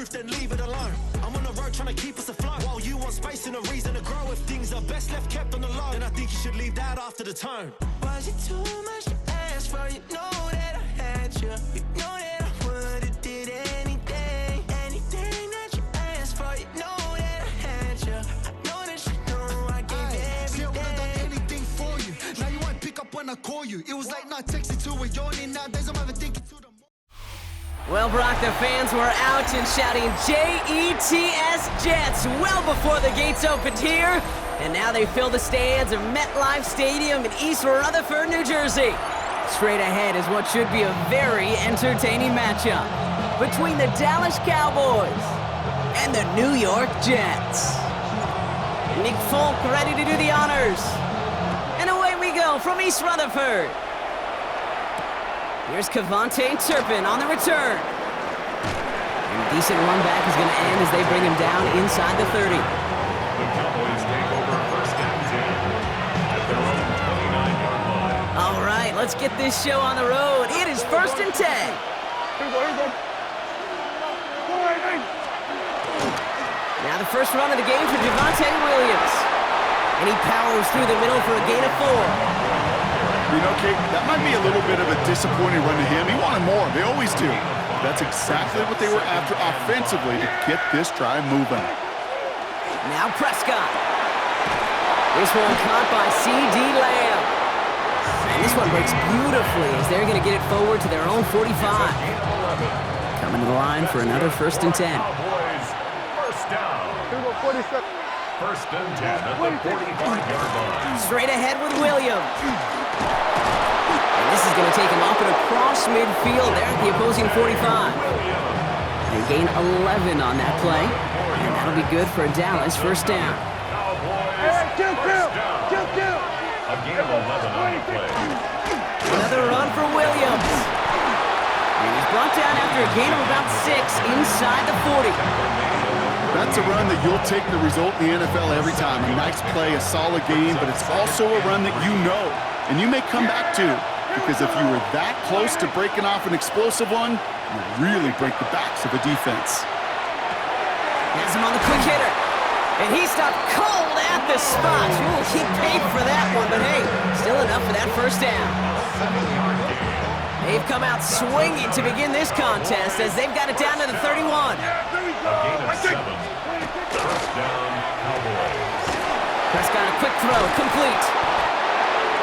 roof, then leave it alone. I'm on the road trying to keep us afloat, while you want space and a reason to grow. If things are best left kept on the low, then I think you should leave that after the tone. Was it too much to ask for? You know that I had you. You know that I would've did anything that you asked for. You know that I had you. I know that you know I gave everything. See, I would've done anything for you. Now you won't pick up when I call you. It was late night texting to a yawning. Nowadays I'm overthinking to the. Well, Brock, the fans were out and shouting J-E-T-S Jets well before the gates opened here. And now they fill the stands of MetLife Stadium in East Rutherford, New Jersey. Straight ahead is what should be a very entertaining matchup between the Dallas Cowboys and the New York Jets. Nick Folk ready to do the honors. And away we go from East Rutherford. Here's Kevontae Turpin on the return. And a decent run back is going to end as they bring him down inside the 30. The Cowboys take over first and 10 at their own 29-yard line. All right, let's get this show on the road. It is first and 10. Now the first run of the game for Javonte Williams. And he powers through the middle for a gain of 4. You know, Kate, that might be a little bit of a disappointing run to him. He wanted more. They always do. That's exactly what they were after offensively to get this drive moving. Now Prescott. This one caught by C.D. Lamb. And this one breaks beautifully as they're going to get it forward to their own 45. Coming to the line for another first and 10. Cowboys, first down. First and 10 at the 45-yard line. Straight ahead with Williams. And this is going to take him up and across midfield there at the opposing 45. They gain 11 on that play. And that'll be good for a Dallas first down. Cowboys, first down. A gain of 11 on the play. Another run for Williams. And he's brought down after a gain of about 6 inside the 40. That's a run that you'll take the result in the NFL every time. A nice play, a solid game, but it's also a run that you know, and you may come back to, because if you were that close to breaking off an explosive one, you really break the backs of a defense. Has him on the quick hitter. And he stopped cold at the spot. Ooh, he paid for that one, but hey, still enough for that first down. They've come out swinging to begin this contest as they've got it down to the 31. A gain of 7. First down, Cowboys. Prescott, a quick throw, complete.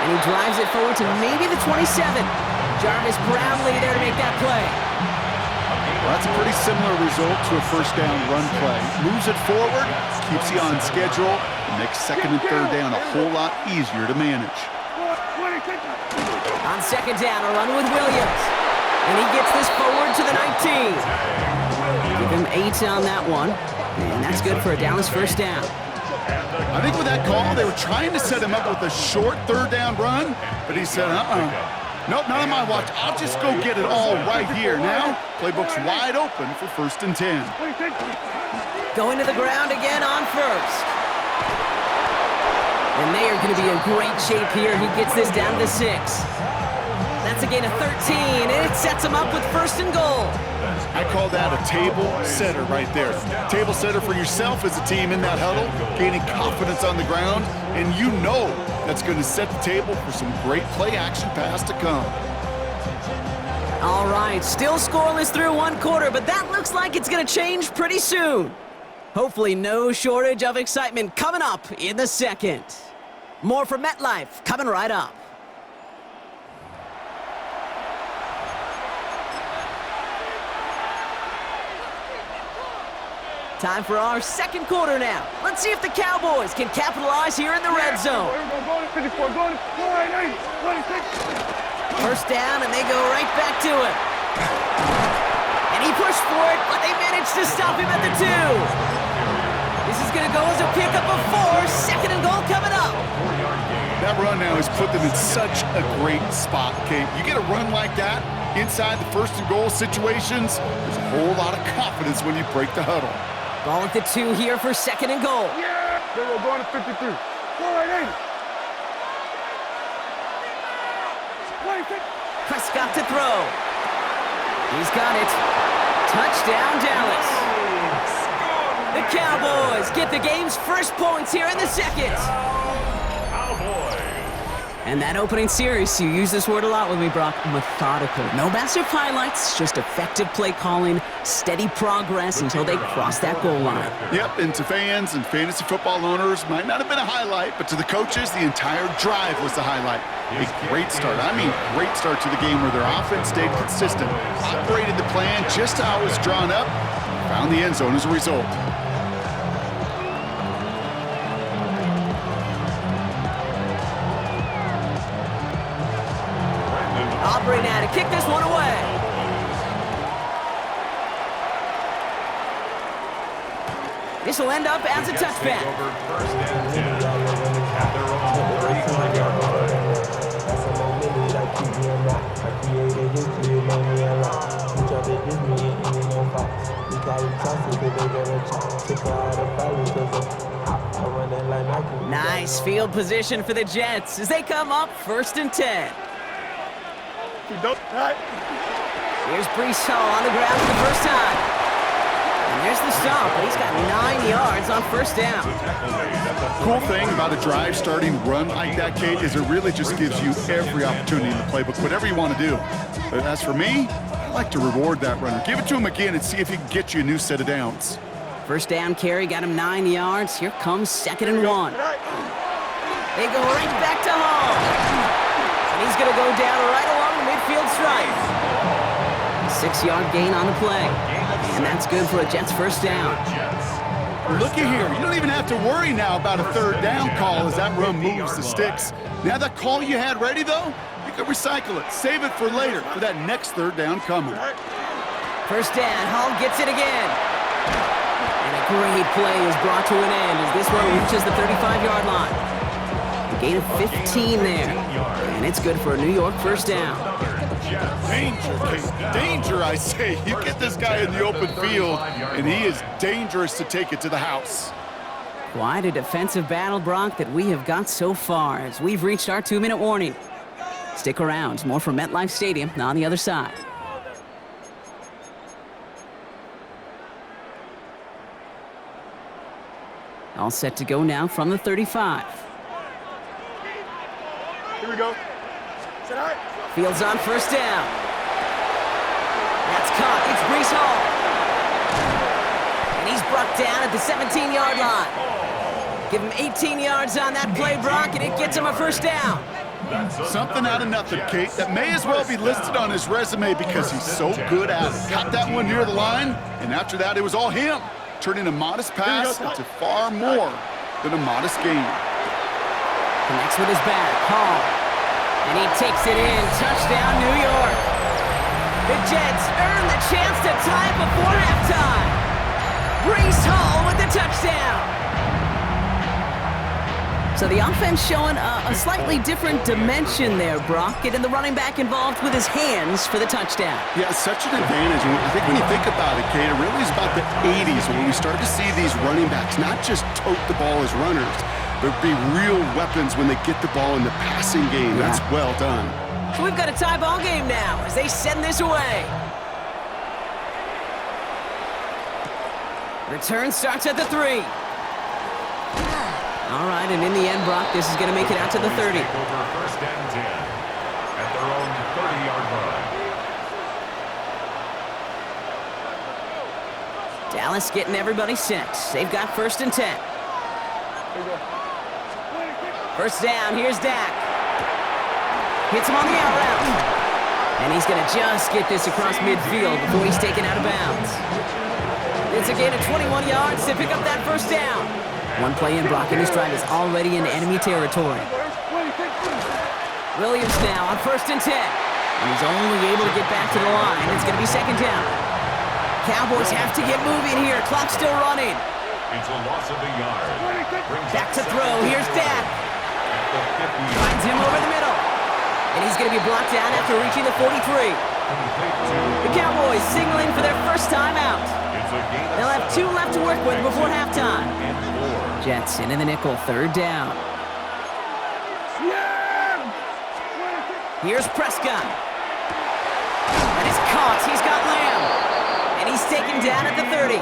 And he drives it forward to maybe the 27. Jarvis Brownlee there to make that play. Well, that's a pretty similar result to a first down run play. Moves it forward, keeps you on schedule, and makes second and third down a whole lot easier to manage. On second down, a run with Williams. And he gets this forward to the 19. Give him 8 on that one. And that's good for a Dallas first down. I think with that call, they were trying to set him up with a short third down run, but he said, nope, not on my watch. I'll just go get it all right here. Now, playbook's wide open for first and 10. Going to the ground again on first. And they are going to be in great shape here. He gets this down to 6. That's a gain of 13, and it sets him up with first and goal. I call that a table setter right there. Table setter for yourself as a team in that huddle, gaining confidence on the ground, and you know that's going to set the table for some great play-action pass to come. All right, still scoreless through one quarter, but that looks like it's going to change pretty soon. Hopefully no shortage of excitement coming up in the second. More from MetLife coming right up. Time for our second quarter now. Let's see if the Cowboys can capitalize here in the red zone. First down, and they go right back to it. And he pushed for it, but they managed to stop him at the 2. This is going to go as a pickup of 4. Second and goal coming up. That run now has put them in such a great spot, Kate. You get a run like that inside the first and goal situations, there's a whole lot of confidence when you break the huddle. Ball at the 2 here for second and goal. Yeah! They will go to 53. Prescott to throw. He's got it. Touchdown, Dallas. get the game's first points here in the second. Cowboys. And that opening series, you use this word a lot with me, Brock, methodical. No massive highlights, just effective play calling, steady progress until they cross that goal line. Yep, and to fans and fantasy football owners, might not have been a highlight, but to the coaches, the entire drive was the highlight. A great start, great start to the game where their offense stayed consistent, operated the plan just how it was drawn up, found the end zone as a result. Aubrey now to kick this one away. This will end up as a touchback. First and 10 at their own 35-yard line. Nice field position for the Jets as they come up 1st and 10. Here's Breece Hall on the ground for the first time. And there's the stop, but he's got 9 yards on 1st down. Cool thing about a drive starting run like that, Kate, is it really just gives you every opportunity in the playbook, whatever you want to do. But as for me, I like to reward that runner. Give it to him again and see if he can get you a new set of downs. 1st down carry, got him 9 yards. Here comes 2nd and 1. They go right back to Hall. And he's going to go down right along the midfield stripe. 6-yard gain on the play. And that's good for a Jets 1st down. Looky here. You don't even have to worry now about a 3rd down call as that run moves the sticks. Now that call you had ready, though, you can recycle it. Save it for later for that next 3rd down coming. 1st down. Hall gets it again. And a great play is brought to an end as this one reaches the 35-yard line. A gain of 15 there. And it's good for a New York 1st down. Danger, Kate. Danger, I say. You get this guy in the open field, and he is dangerous to take it to the house. Quite a defensive battle, Brock, that we have got so far as we've reached our 2-minute warning. Stick around. More from MetLife Stadium on the other side. All set to go now from the 35. Here we go. Sit high. Fields on 1st down. That's caught. It's Breece Hall. And he's brought down at the 17-yard line. Give him 18 yards on that play, Brock, and it gets him a 1st down. Something out of nothing, Kate, that may as well be listed on his resume because he's so good at it. Caught that one near the line, and after that, it was all him, turning a modest pass into far more than a modest gain. Connects with his back. Hall. And he takes it in. Touchdown, New York. The Jets earn the chance to tie it before halftime. Breece Hall with the touchdown. So the offense showing a slightly different dimension there, Brock. Getting the running back involved with his hands for the touchdown. Yeah, such an advantage. And I think when you think about it, Kate, it really is about the 80s when we start to see these running backs not just tote the ball as runners, but be real weapons when they get the ball in the passing game. That's well done. So we've got a tie ball game now as they send this away. Return starts at the 3. All right, and in the end, Brock, this is going to make it out to the 30. Over 1st and 10 at their own 30-yard line. Dallas getting everybody set. They've got 1st and 10. 1st down, here's Dak. Hits him on the out route. And he's going to just get this across midfield before he's taken out of bounds. It's a gain of 21 yards to pick up that 1st down. One play in, Brock, and his drive is already in enemy territory. Williams now on 1st and 10. And he's only able to get back to the line. It's going to be 2nd down. Cowboys have to get moving here. Clock's still running. It's a loss of a yard. Back to throw. Here's Dak. Finds him over the middle. And he's going to be blocked down after reaching the 43. The Cowboys signaling for their 1st time out. They'll have 2 left to work with before halftime. Jets in the nickel, 3rd down. Here's Prescott. That is caught. He's got Lamb. And he's taken down at the 30.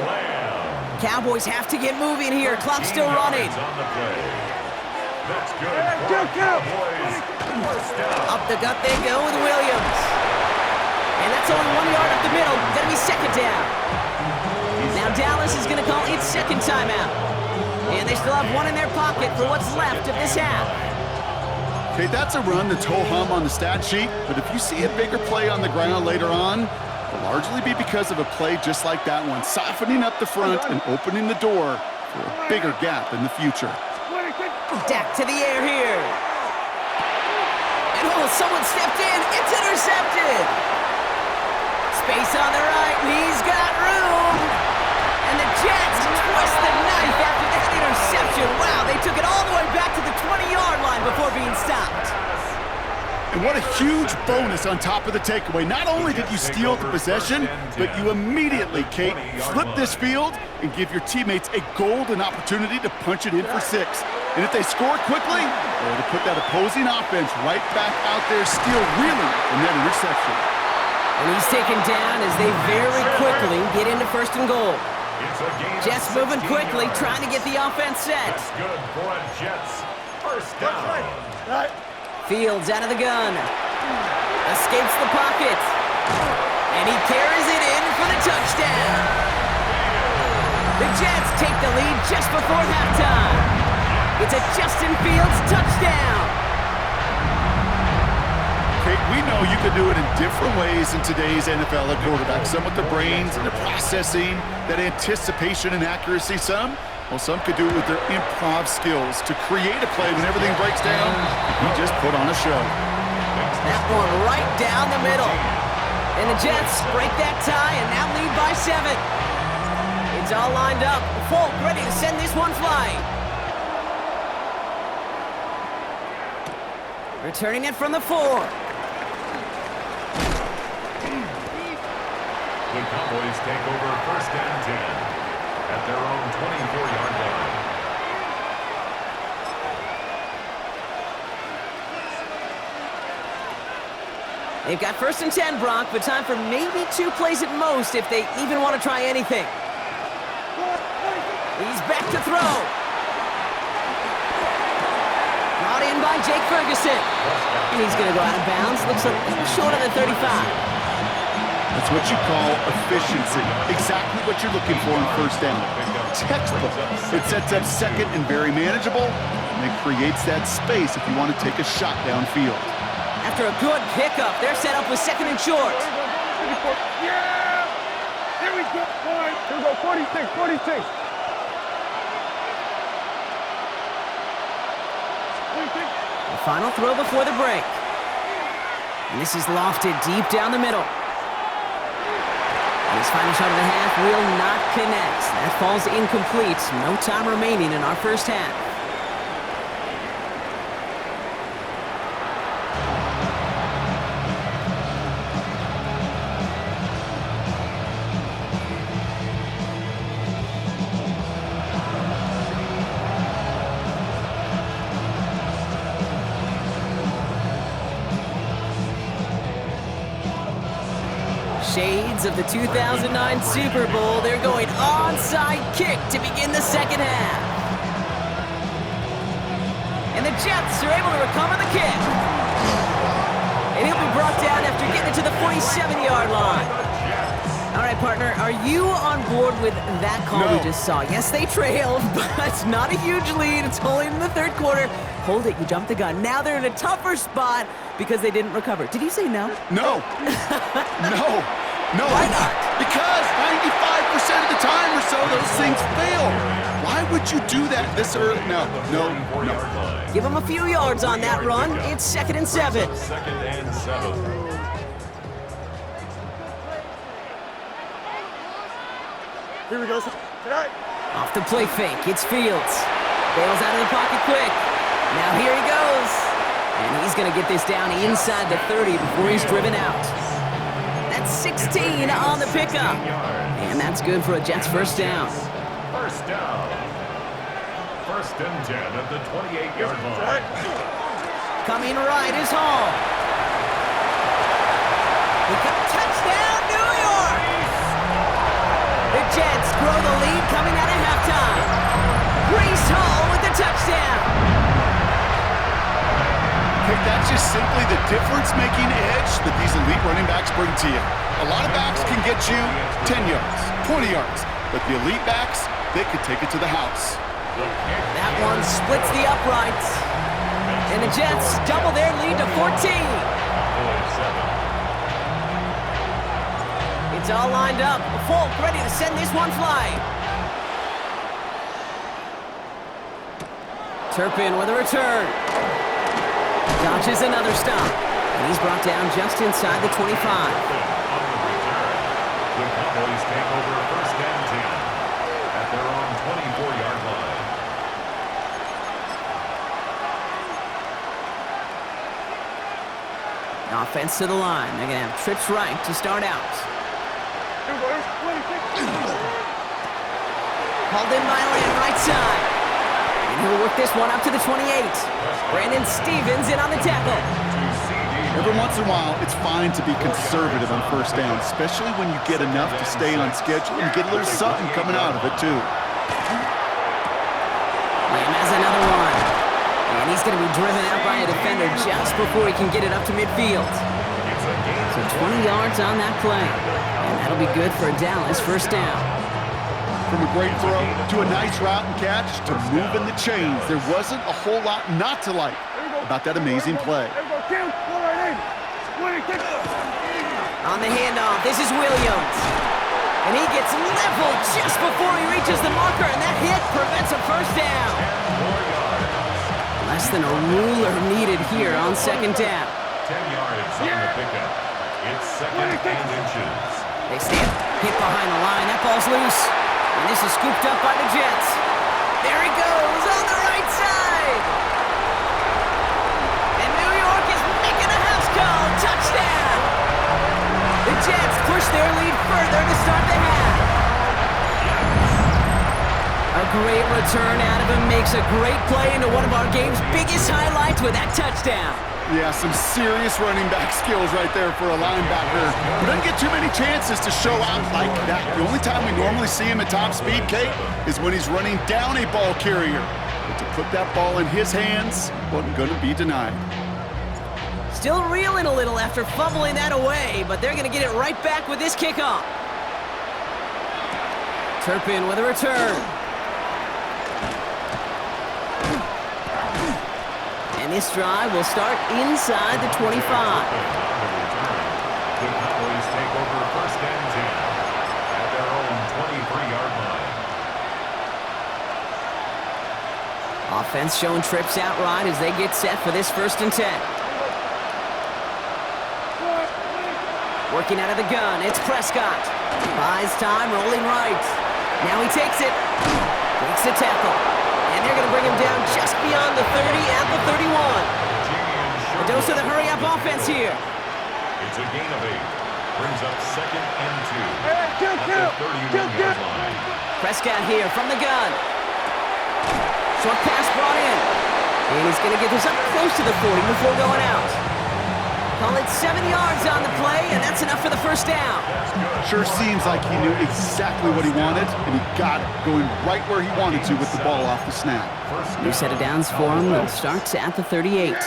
Cowboys have to get moving here. Clock's still running. On the play. That's good. Cowboys. First down. Up the gut they go with Williams. And that's only 1 yard up the middle. Gonna be second down. Now Dallas is gonna call its second timeout. And they still have one in their pocket for what's left of this half. Okay, that's a run that's ho-hum on the stat sheet, but if you see a bigger play on the ground later on, it'll largely be because of a play just like that one, softening up the front and opening the door for a bigger gap in the future. Dak to the air here. And oh, someone stepped in. It's intercepted. Space on the right, and he's got room. And the Jets twist the knife after that interception. Wow, they took it all the way back to the 20-yard line before being stopped. And what a huge bonus on top of the takeaway. Not only did you steal the possession, but you immediately, Kate, flip this field and give your teammates a golden opportunity to punch it in for 6. And if they score quickly, they're to put that opposing offense right back out there still reeling from that interception. And he's taken down as they very quickly get into first and goal. Jets moving quickly, trying to get the offense set. That's good for a Jets. First down. Fields out of the gun. Escapes the pocket. And he carries it in for the touchdown. The Jets take the lead just before halftime. It's a Justin Fields touchdown. Kate, we know you can do it in different ways in today's NFL at quarterback. Some with the brains and the processing, that anticipation and accuracy. Some could do it with their improv skills to create a play when everything breaks down. He just put on a show. That one right down the middle. And the Jets break that tie and now lead by 7. It's all lined up. Folk ready to send this one flying. Returning it from the 4. The Cowboys take over first and 10 at their own 24-yard line. They've got first and 10, Brock, but time for maybe 2 plays at most if they even want to try anything. He's back to throw. Brought in by Jake Ferguson. And he's going to go out of bounds. Looks a little short of the 35. That's what you call efficiency. Exactly what you're looking for in first down. Textbook. It sets up second and very manageable, and it creates that space if you want to take a shot downfield. After a good pickup, they're set up with second and short. Yeah! Here we go. Here we go. 46. The final throw before the break. And this is lofted deep down the middle. And his final shot of the half will not connect. That falls incomplete. No time remaining in our first half. Shades of the 2009 Super Bowl. They're going onside kick to begin the second half. And the Jets are able to recover the kick. And he'll be brought down after getting it to the 47-yard line. All right, partner, are you on board with that call we just saw? Yes, they trailed, but not a huge lead. It's only in the third quarter. Hold it, you jumped the gun. Now they're in a tougher spot because they didn't recover. Did you say no? No. No. Why not? Because 95% of the time or so, those things fail. Why would you do that this early? No. Give them a few yards on that run. It's second and 7. Second and 7. Here we go. Tonight. Off the play fake, it's Fields. Bails out of the pocket quick. Now here he goes. And he's going to get this down inside the 30 before he's driven out. That's 16 on the pickup. And that's good for a Jets first down. First down. First and 10 at the 28-yard line. Coming right is Hall. Touchdown, New York! The Jets grow the lead coming out of just simply the difference-making edge that these elite running backs bring to you. A lot of backs can get you 10 yards, 20 yards, but the elite backs, they could take it to the house. That one splits the uprights. And the Jets double their lead to 14. It's all lined up. Folk ready to send this one flying. Turpin with a return. Dodges another stop. And he's brought down just inside the 25. The Cowboys take over first and 10 at their own 24-yard line. Offense to the line. They're going to have trips right to start out. Called in by Lamb, right side. And he'll work this one up to the 28. Brandon Stevens in on the tackle. Every once in a while, it's fine to be conservative on first down, especially when you get enough to stay on schedule and get a little something coming out of it, too. Lamb has another one. And he's going to be driven out by a defender just before he can get it up to midfield. So 20 yards on that play. And that'll be good for a Dallas first down. From a great throw to a nice route and catch to moving the chains, there wasn't a whole lot not to like about that amazing play. On the handoff, this is Williams. And he gets leveled just before he reaches the marker, and that hit prevents a first down. Less than a ruler needed here on second down. 10 yards on the pickup. It's second and inches. They stand hit behind the line. That ball's loose. And this is scooped up by the Jets. There he goes on the right side. And New York is making a house call. Touchdown. The Jets push their lead further to start the half. A great return out of him makes a great play into one of our game's biggest highlights with that touchdown. Yeah, some serious running back skills right there for a linebacker. He doesn't get too many chances to show out like that. The only time we normally see him at top speed, Kate, is when he's running down a ball carrier. But to put that ball in his hands wasn't going to be denied. Still reeling a little after fumbling that away, but they're going to get it right back with this kickoff. Turpin with a return. And this drive will start inside the 25. The Cowboys take over first and 10 at their own 23-yard line. Offense showing trips out right as they get set for this first and 10. Working out of the gun, it's Prescott. Buys time, rolling right. Now he takes it. Makes the tackle. And they're going to bring him down just beyond the 30 at the 31. A dose of the hurry-up offense here. It's a gain of 8. Brings up second and 2 at the 31-yard line. Prescott here from the gun. Short pass brought in. And he's going to get this up close to the 40 before going out. Call it 7 yards on the play, and that's enough for the first down. Sure seems like he knew exactly what he wanted, and he got it, going right where he wanted to with the ball off the snap. New set of downs for him. They'll start at the 38.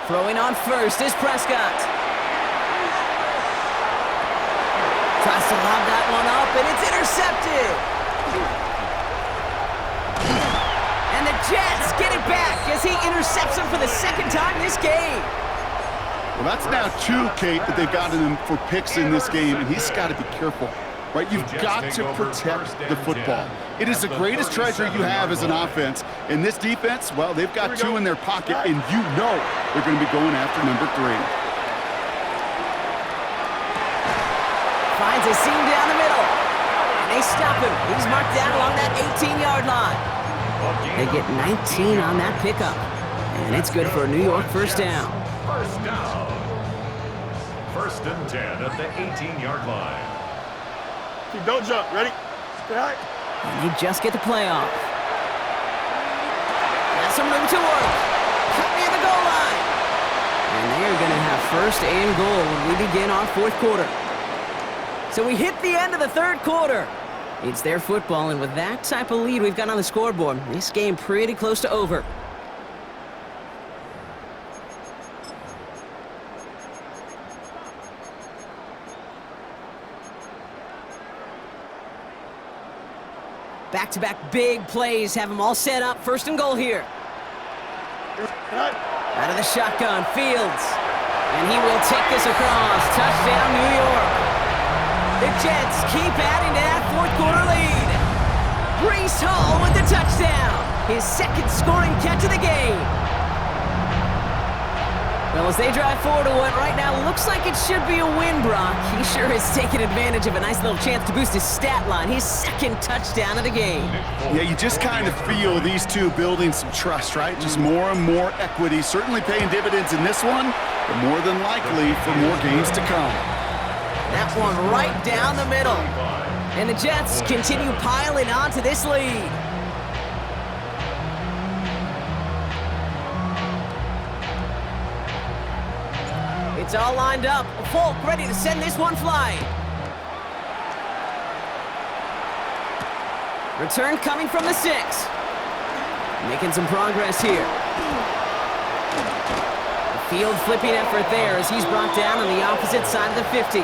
Throwing on first is Prescott. Tries to lob that one up, and it's intercepted. And the Jets get it back as he intercepts him for the second time this game. Well, that's now 2, Kate, that they've gotten him for picks in this game, and he's got to be careful, right? You've got to protect the football. It is the greatest treasure you have as an offense. In this defense, well, they've got 2 in their pocket, and you know they're going to be going after number 3. Finds a seam down the middle, and they stop him. He's marked down along that 18-yard line. They get 19 on that pickup, and it's good for a New York first down. First down. First and 10 at the 18-yard line. Don't jump. Ready? Right. And they just get the play off. Got some room to work. Cut near the goal line. And they're going to have first and goal when we begin our fourth quarter. So we hit the end of the third quarter. It's their football, and with that type of lead we've got on the scoreboard, this game pretty close to over. Back-to-back big plays have them all set up. First and goal here. Out of the shotgun, Fields. And he will take this across. Touchdown, New York. The Jets keep adding to that fourth quarter lead. Breece Hall with the touchdown. His second scoring catch of the game. Well, as they drive forward to what right now looks like it should be a win, Brock, he sure has taken advantage of a nice little chance to boost his stat line. His second touchdown of the game. Yeah, you just kind of feel these two building some trust, right? Just more and more equity. Certainly paying dividends in this one, but more than likely for more games to come. That one right down the middle. And the Jets continue piling onto this lead. It's all lined up. Folk ready to send this one flying. Return coming from the 6. Making some progress here. The field flipping effort there as he's brought down on the opposite side of the 50.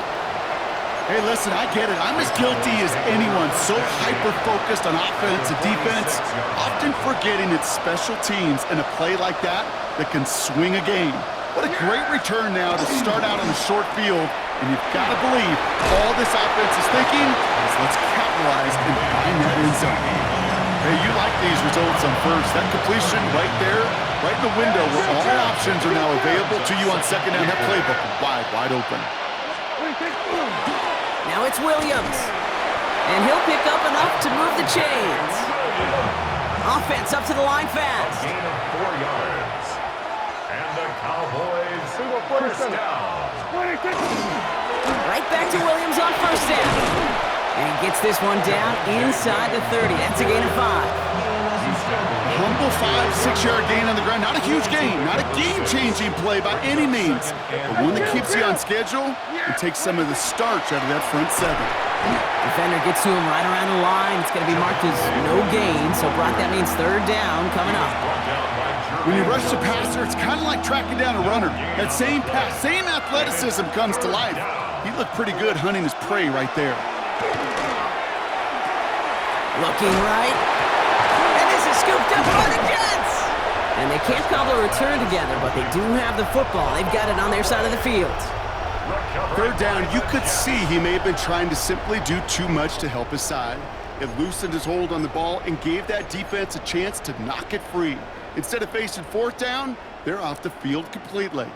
Hey, listen, I get it. I'm as guilty as anyone. So hyper-focused on offense and defense, often forgetting it's special teams in a play like that can swing a game. What a great return now to start out on a short field, and you've got to believe all this offense is thinking is let's capitalize and find that end zone. Hey, you like these results on first. That completion right there, right in the window where all the options are now available to you on second down. That playbook wide open. Now it's Williams, and he'll pick up enough to move the chains. Offense up to the line fast. Gain of 4 yards. And the Cowboys first down. Right back to Williams on first down. And he gets this one down inside the 30. That's a gain of 5. Humble 5-6-yard gain on the ground. Not a huge gain, not a game-changing play by any means, but one that keeps you on schedule and takes some of the starch out of that front 7. Defender gets to him right around the line. It's going to be marked as no gain, so Brock, that means third down coming up. When you rush the passer, it's kind of like tracking down a runner. That same pass, same athleticism comes to life. He looked pretty good hunting his prey right there. Looking right. And this is scooped up by the Jets. And they can't cobble a return together, but they do have the football. They've got it on their side of the field. Third down, you could see he may have been trying to simply do too much to help his side. It loosened his hold on the ball and gave that defense a chance to knock it free. Instead of facing fourth down, they're off the field completely.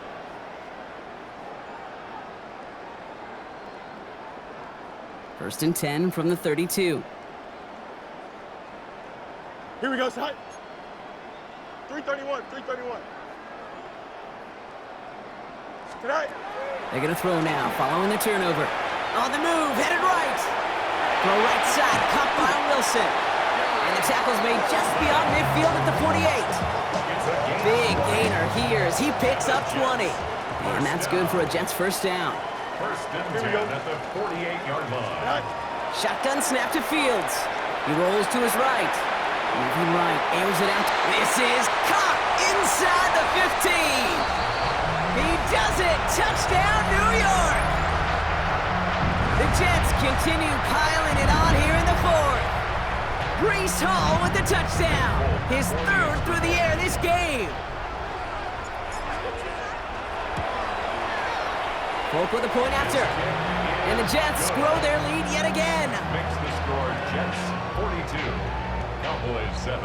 First and 10 from the 32. Here we go, side. 331. Tonight. They're going to throw now, following the turnover. On the move, headed right. Throw right side, caught by Wilson. And the tackle's made just beyond midfield at the 48. Big gainer here as he picks up 20. And that's good for a Jets first down. First and 10 at the 48-yard line. Shotgun snap to Fields. He rolls to his right. Moving right, airs it out. This is caught inside the 15. He does it! Touchdown, New York! The Jets continue piling it on here in the fourth. Breece Hall with the touchdown. His third through the air this game. Folk with a point after. And the Jets grow their lead yet again. Makes the score Jets 42, Cowboys 7.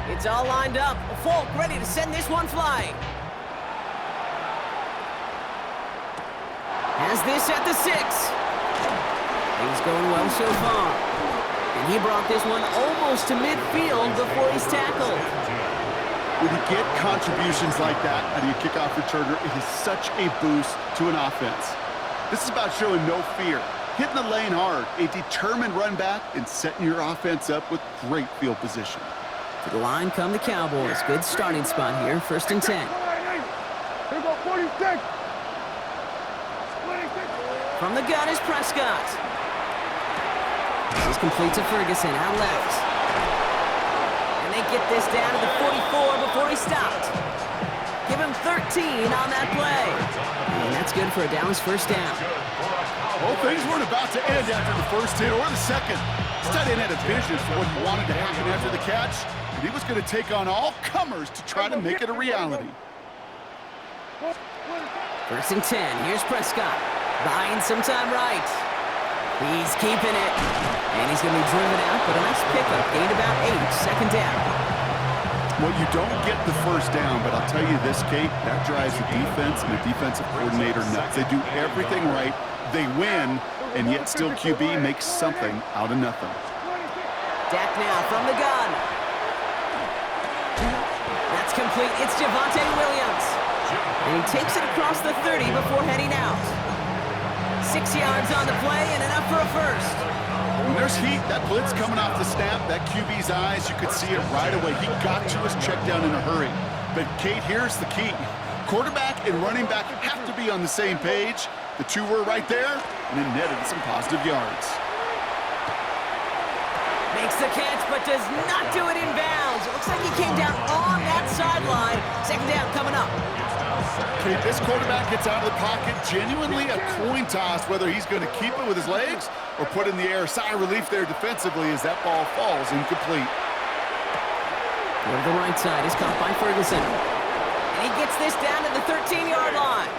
It's all lined up. Folk ready to send this one flying. Has this at the 6. Things going well so far. And he brought this one almost to midfield before he's tackled. When you get contributions like that out of your kickoff returner, it is such a boost to an offense. This is about showing no fear, hitting the lane hard, a determined run back, and setting your offense up with great field position. To the line come the Cowboys. Good starting spot here, first and 10. Here go 46. From the gun is Prescott. This is complete to Ferguson, out left. And they get this down to the 44 before he stopped. Give him 13 on that play. And that's good for a Dallas first down. Well, things weren't about to end after the first hit or the second. Stadion had a vision for what he wanted to happen after the catch, and he was going to take on all comers to try to make it a reality. First and 10. Here's Prescott. Buying some time right. He's keeping it. And he's going to be driven out, but a nice pickup. Gained about 8. Second down. Well, you don't get the first down, but I'll tell you this, Kate, that drives the defense and the defensive coordinator nuts. They do everything right. They win, and yet still QB makes something out of nothing. Dak now from the gun. That's complete. It's Javonte Williams. And he takes it across the 30 before heading out. 6 yards on the play and enough for a first. When there's heat, that blitz coming off the snap, that QB's eyes, you could see it right away. He got to his check down in a hurry. But, Kate, here's the key. Quarterback and running back have to be on the same page. The two were right there, and it netted some positive yards. Makes the catch, but does not do it in bounds. It looks like he came down on that sideline. Second down coming up. Okay, this quarterback gets out of the pocket, genuinely a coin toss, whether he's going to keep it with his legs or put in the air. Sigh of relief there defensively as that ball falls incomplete. Go to the right side. Is caught by Ferguson. And he gets this down to the 13-yard line.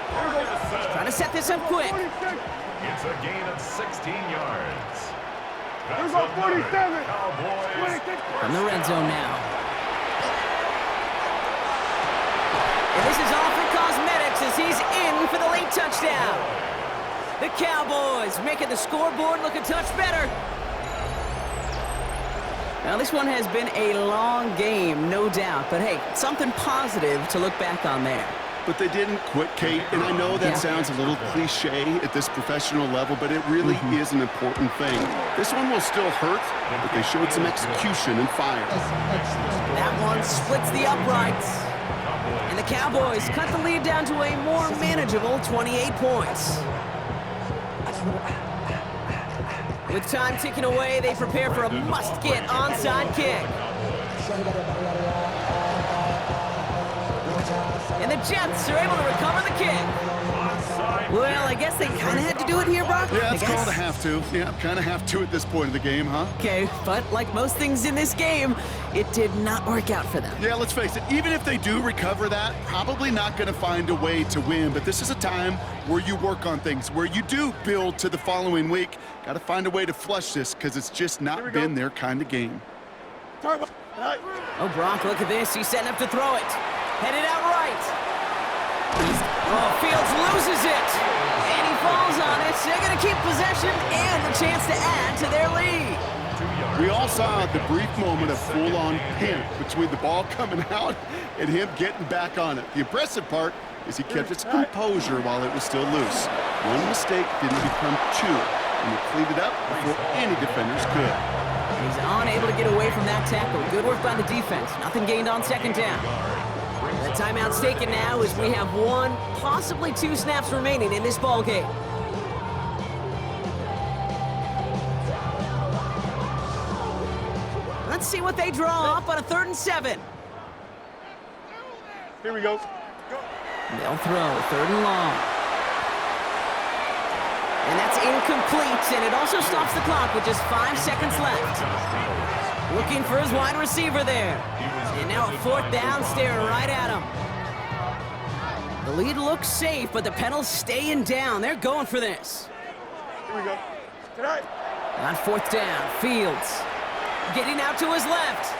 Trying to set this up quick. It's a gain of 16 yards. Here's go 47. From the red zone now. And this is all for cosmetics as he's in for the late touchdown. The Cowboys making the scoreboard look a touch better. Now, this one has been a long game, no doubt. But, hey, something positive to look back on there. But they didn't quit, Kate, and I know that sounds a little cliche at this professional level, but it really is an important thing. This one will still hurt, but they showed some execution and fire. That one splits the uprights. And the Cowboys cut the lead down to a more manageable 28 points. With time ticking away, they prepare for a must-get onside kick. And the Jets are able to recover the kick. Well, I guess they kind of had to do it here, Brock. Yeah, it's called a have to. Yeah, kind of have to at this point of the game, huh? Okay, but like most things in this game, it did not work out for them. Yeah, let's face it, even if they do recover that, probably not going to find a way to win. But this is a time where you work on things, where you do build to the following week. Got to find a way to flush this because it's just not been their kind of game. Oh, Brock, look at this. He's setting up to throw it. Headed out right. Fields loses it. And he falls on it. They're going to keep possession and the chance to add to their lead. We all saw the brief moment of full-on panic between the ball coming out and him getting back on it. The impressive part is he kept his composure while it was still loose. One mistake didn't become two, and he cleaned it up before any defenders could. He's unable to get away from that tackle. Good work by the defense. Nothing gained on second down. The timeout's taken now as we have 1, possibly 2 snaps remaining in this ball game. Let's see what they draw up on a 3rd and 7. Here we go. They'll throw 3rd and long. And that's incomplete, and it also stops the clock with just 5 seconds left. Looking for his wide receiver there. And now a 4th down, staring right at him. The lead looks safe, but the pedals staying down. They're going for this. Here we go. Tonight. On 4th down, Fields getting out to his left.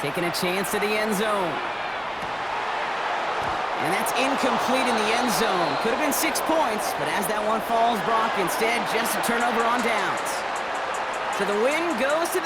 Taking a chance to the end zone. And that's incomplete in the end zone. Could have been 6 points, but as that one falls, Brock, instead just a turnover on downs. So the win goes to the